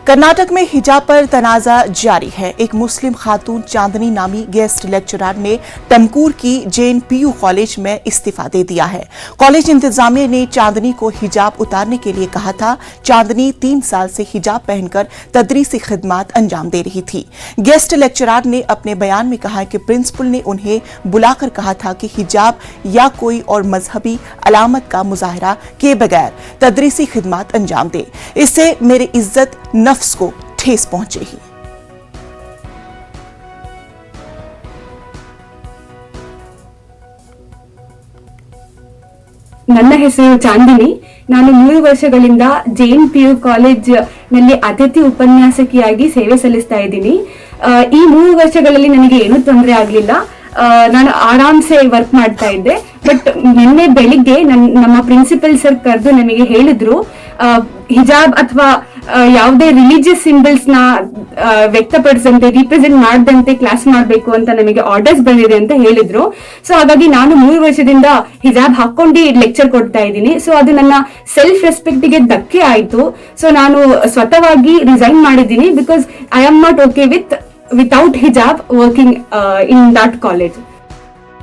कर्नाटक में हिजाब पर तनाजा जारी है। एक मुस्लिम खातून चांदनी नामी गेस्ट लेक्चरर ने टमकूर की जैन पीयू कॉलेज में इस्तीफा दे दिया है। कॉलेज इंतजामिया ने चांदनी को हिजाब उतारने के लिए कहा था। चांदनी 3 साल से हिजाब पहनकर तदरीसी खिदमात अंजाम दे रही थी। गेस्ट लेक्चरर ने अपने बयान में कहा कि प्रिंसिपल ने उन्हें बुलाकर कहा था कि हिजाब या कोई और मजहबी अलामत का मुजाहरा किए बगैर तदरीसी खिदमात अंजाम दे। इससे मेरी इज्जत नफ्स को ठेस पहुंचेगी। ನನ್ನ ಹೆಸರು ಚಾಂದಿನಿ. ನಾನು 3 ವರ್ಷಗಳಿಂದ ಜೈನ್ ಪಿಯು ಕಾಲೇಜ್ ನಲ್ಲಿ ಅತಿಥಿ ಉಪನ್ಯಾಸಕಿಯಾಗಿ ಸೇವೆ ಸಲ್ಲಿಸ್ತಾ ಇದ್ದೀನಿ. ಈ 3 ವರ್ಷಗಳಲ್ಲಿ ನನಗೆ ಏನೂ ತೊಂದರೆ ಆಗಲಿಲ್ಲ. ನಾನು ಆರಾಮ್ಸೆ ವರ್ಕ್ ಮಾಡ್ತಾ ಇದ್ದೆ. ಬಟ್ ನಿನ್ನೆ ಬೆಳಿಗ್ಗೆ ನಮ್ಮ ಪ್ರಿನ್ಸಿಪಲ್ ಸರ್ ಕರೆದು ನಮಗೆ ಹೇಳಿದ್ರು, ಹಿಜಾಬ್ ಅಥವಾ ಯಾವುದೇ ರಿಲಿಜಿಯಸ್ ಸಿಂಬಲ್ಸ್ ನ ವ್ಯಕ್ತಪಡಿಸಂತೆ ರಿಪ್ರೆಸೆಂಟ್ ಮಾಡದಂತೆ ಕ್ಲಾಸ್ ಮಾಡಬೇಕು ಅಂತ ನಮಗೆ ಆರ್ಡರ್ಸ್ ಬಂದಿದೆ ಅಂತ ಹೇಳಿದ್ರು. ಸೊ ಹಾಗಾಗಿ ನಾನು 3 ವರ್ಷದಿಂದ ಹಿಜಾಬ್ ಹಾಕೊಂಡು ಲೆಕ್ಚರ್ ಕೊಡ್ತಾ ಇದ್ದೀನಿ. ಸೊ ಅದು ನನ್ನ ಸೆಲ್ಫ್ ರೆಸ್ಪೆಕ್ಟ್ ಗೆ ಧಕ್ಕೆ ಆಯ್ತು. ಸೊ ನಾನು ಸ್ವತಃವಾಗಿ ರಿಸೈನ್ ಮಾಡಿದ್ದೀನಿ because I am not okay without hijab working in that college.